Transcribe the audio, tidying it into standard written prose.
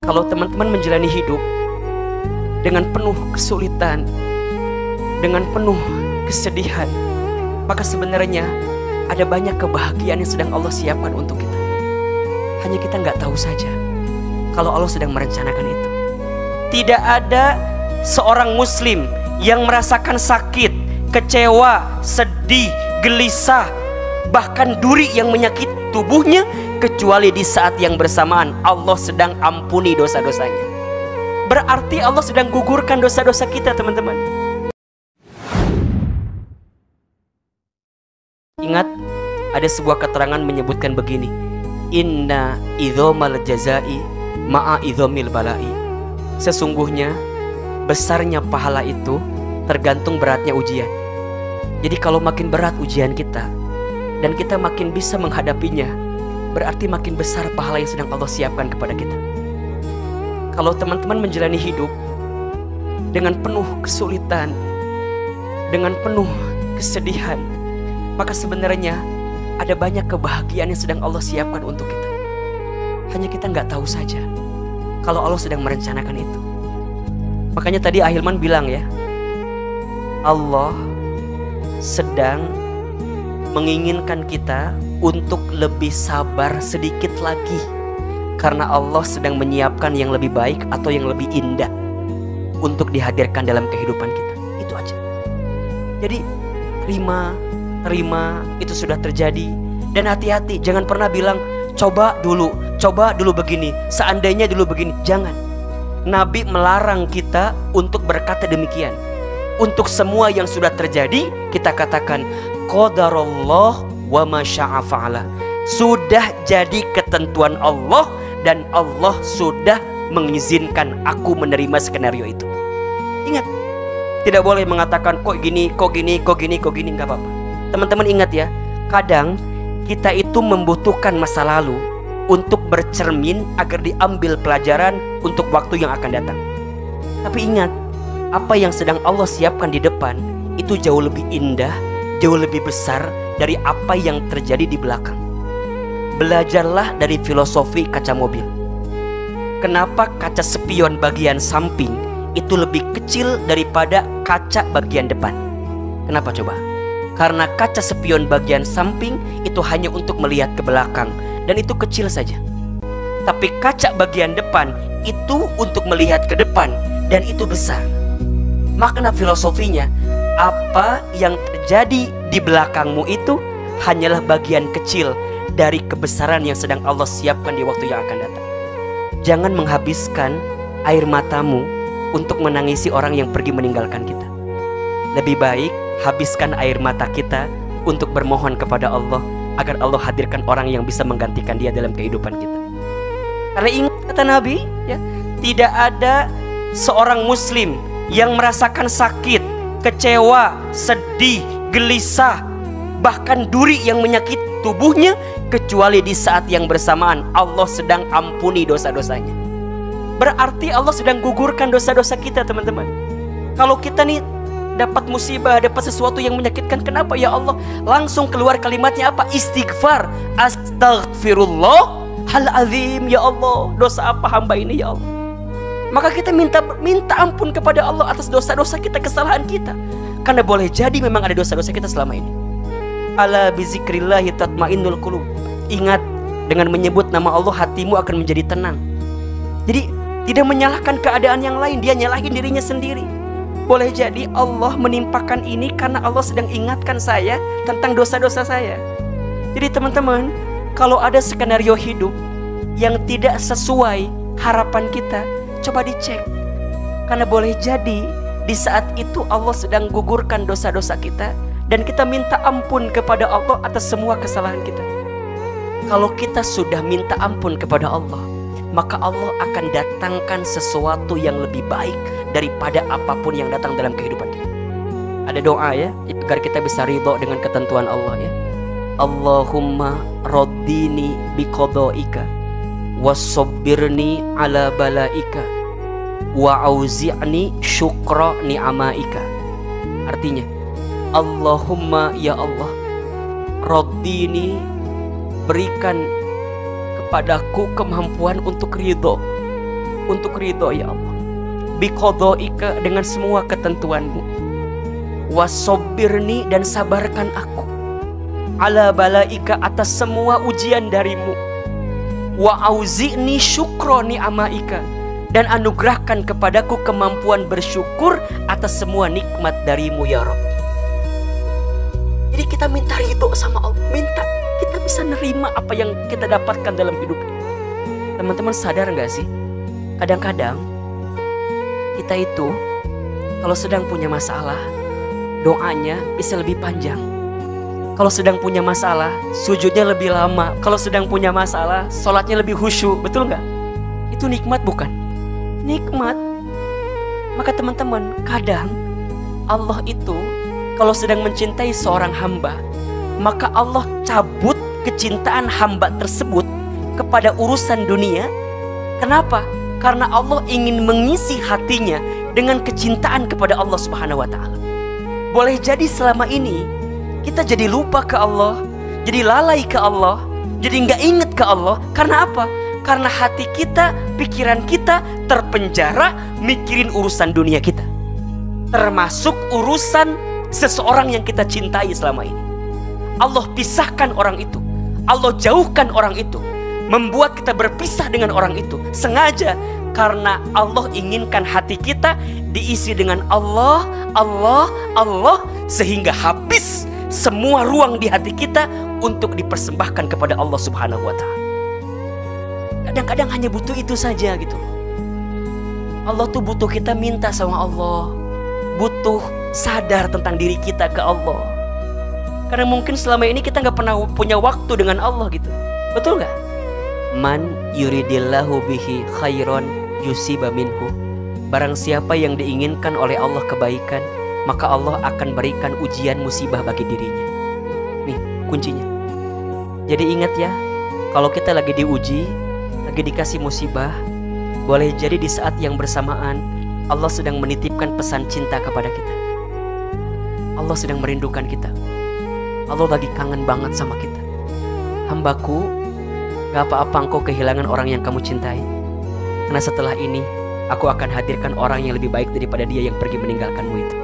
Kalau teman-teman menjalani hidup dengan penuh kesulitan, dengan penuh kesedihan, maka sebenarnya ada banyak kebahagiaan yang sedang Allah siapkan untuk kita. Hanya kita nggak tahu saja kalau Allah sedang merencanakan itu. Tidak ada seorang muslim yang merasakan sakit, kecewa, sedih, gelisah, bahkan duri yang menyakiti tubuhnya, kecuali di saat yang bersamaan Allah sedang ampuni dosa-dosanya. Berarti Allah sedang gugurkan dosa-dosa kita, teman-teman. Ingat, ada sebuah keterangan menyebutkan begini: inna idhomal jazai ma'a idhomil balai. Sesungguhnya besarnya pahala itu tergantung beratnya ujian. Jadi kalau makin berat ujian kita dan kita makin bisa menghadapinya, berarti makin besar pahala yang sedang Allah siapkan kepada kita. Kalau teman-teman menjalani hidup dengan penuh kesulitan, dengan penuh kesedihan, maka sebenarnya ada banyak kebahagiaan yang sedang Allah siapkan untuk kita. Hanya kita nggak tahu saja kalau Allah sedang merencanakan itu. Makanya tadi Ahilman bilang ya, Allah sedang menginginkan kita untuk lebih sabar sedikit lagi, karena Allah sedang menyiapkan yang lebih baik atau yang lebih indah untuk dihadirkan dalam kehidupan kita. Itu aja. Jadi terima itu sudah terjadi. Dan hati-hati, jangan pernah bilang coba dulu begini, seandainya dulu begini. Jangan. Nabi melarang kita untuk berkata demikian. Untuk semua yang sudah terjadi, kita katakan qadarullah wa ma syaa fa'ala. Sudah jadi ketentuan Allah dan Allah sudah mengizinkan aku menerima skenario itu. Ingat, tidak boleh mengatakan kok gini, enggak apa-apa. Teman-teman ingat ya, kadang kita itu membutuhkan masa lalu untuk bercermin agar diambil pelajaran untuk waktu yang akan datang. Tapi ingat, apa yang sedang Allah siapkan di depan itu jauh lebih indah, jauh lebih besar dari apa yang terjadi di belakang. Belajarlah dari filosofi kaca mobil. Kenapa kaca spion bagian samping itu lebih kecil daripada kaca bagian depan? Kenapa coba? Karena kaca spion bagian samping itu hanya untuk melihat ke belakang, dan itu kecil saja. Tapi kaca bagian depan itu untuk melihat ke depan, dan itu besar. Makna filosofinya, apa yang terjadi di belakangmu itu hanyalah bagian kecil dari kebesaran yang sedang Allah siapkan di waktu yang akan datang. Jangan menghabiskan air matamu untuk menangisi orang yang pergi meninggalkan kita. Lebih baik habiskan air mata kita untuk bermohon kepada Allah agar Allah hadirkan orang yang bisa menggantikan dia dalam kehidupan kita. Karena ingat kata Nabi ya, tidak ada seorang muslim yang merasakan sakit, kecewa, sedih, gelisah, bahkan duri yang menyakiti tubuhnya, kecuali di saat yang bersamaan Allah sedang ampuni dosa-dosanya. Berarti Allah sedang gugurkan dosa-dosa kita, teman-teman. Kalau kita nih dapat musibah, dapat sesuatu yang menyakitkan, kenapa ya Allah? Langsung keluar kalimatnya apa? Istighfar. Astaghfirullahalazim. Ya Allah, dosa apa hamba ini ya Allah? Maka kita minta ampun kepada Allah atas dosa-dosa kita, kesalahan kita. Karena boleh jadi memang ada dosa-dosa kita selama ini. Ala bizikrillahi tatmainnul qulub. Ingat, dengan menyebut nama Allah hatimu akan menjadi tenang. Jadi tidak menyalahkan keadaan yang lain, dia nyalahin dirinya sendiri. Boleh jadi Allah menimpakan ini karena Allah sedang ingatkan saya tentang dosa-dosa saya. Jadi teman-teman, kalau ada skenario hidup yang tidak sesuai harapan kita, coba dicek. Karena boleh jadi di saat itu Allah sedang gugurkan dosa-dosa kita, dan kita minta ampun kepada Allah atas semua kesalahan kita. Kalau kita sudah minta ampun kepada Allah, maka Allah akan datangkan sesuatu yang lebih baik daripada apapun yang datang dalam kehidupan kita. Ada doa ya, agar kita bisa ridho dengan ketentuan Allah ya. Allahumma raddini biqadaika wasabbirni ala balaika wa auzi'ni syukra ni'amaika. Artinya, Allahumma ya Allah, raddini, berikan kepadaku kemampuan untuk ridho untuk ridho ya Allah. Biqadhaika, dengan semua ketentuanmu. Wasobbirni, dan sabarkan aku. Ala balaika, atas semua ujian darimu. Wa auzi'ni syukra ni'amaika, dan anugerahkan kepadaku kemampuan bersyukur atas semua nikmat darimu ya Rabb. Jadi kita minta ridho sama Allah, minta kita bisa nerima apa yang kita dapatkan dalam hidup ini. Teman-teman sadar gak sih, kadang-kadang kita itu kalau sedang punya masalah, doanya bisa lebih panjang. Kalau sedang punya masalah, sujudnya lebih lama. Kalau sedang punya masalah, sholatnya lebih khusyuk. Betul nggak? Itu nikmat bukan? Nikmat. Maka teman-teman, kadang Allah itu kalau sedang mencintai seorang hamba, maka Allah cabut kecintaan hamba tersebut kepada urusan dunia. Kenapa? Karena Allah ingin mengisi hatinya dengan kecintaan kepada Allah Subhanahu wa Ta'ala. Boleh jadi selama ini kita jadi lupa ke Allah, jadi lalai ke Allah, jadi nggak inget ke Allah. Karena apa? Karena hati kita, pikiran kita terpenjara mikirin urusan dunia kita, termasuk urusan seseorang yang kita cintai selama ini. Allah pisahkan orang itu, Allah jauhkan orang itu, membuat kita berpisah dengan orang itu sengaja, karena Allah inginkan hati kita diisi dengan Allah, Allah, Allah, sehingga habis semua ruang di hati kita untuk dipersembahkan kepada Allah Subhanahu wa Ta'ala. Kadang-kadang hanya butuh itu saja gitu. Allah tuh butuh kita minta sama Allah, butuh sadar tentang diri kita ke Allah. Karena mungkin selama ini kita gak pernah punya waktu dengan Allah gitu. Betul gak? Man yuridillahu bihi khairan yusiba minhu. Barang siapa yang diinginkan oleh Allah kebaikan, maka Allah akan berikan ujian musibah bagi dirinya. Nih kuncinya. Jadi ingat ya, kalau kita lagi diuji, lagi dikasih musibah, boleh jadi di saat yang bersamaan Allah sedang menitipkan pesan cinta kepada kita. Allah sedang merindukan kita. Allah lagi kangen banget sama kita. Hambaku, gak apa-apa engkau kehilangan orang yang kamu cintai, karena setelah ini aku akan hadirkan orang yang lebih baik daripada dia yang pergi meninggalkanmu itu.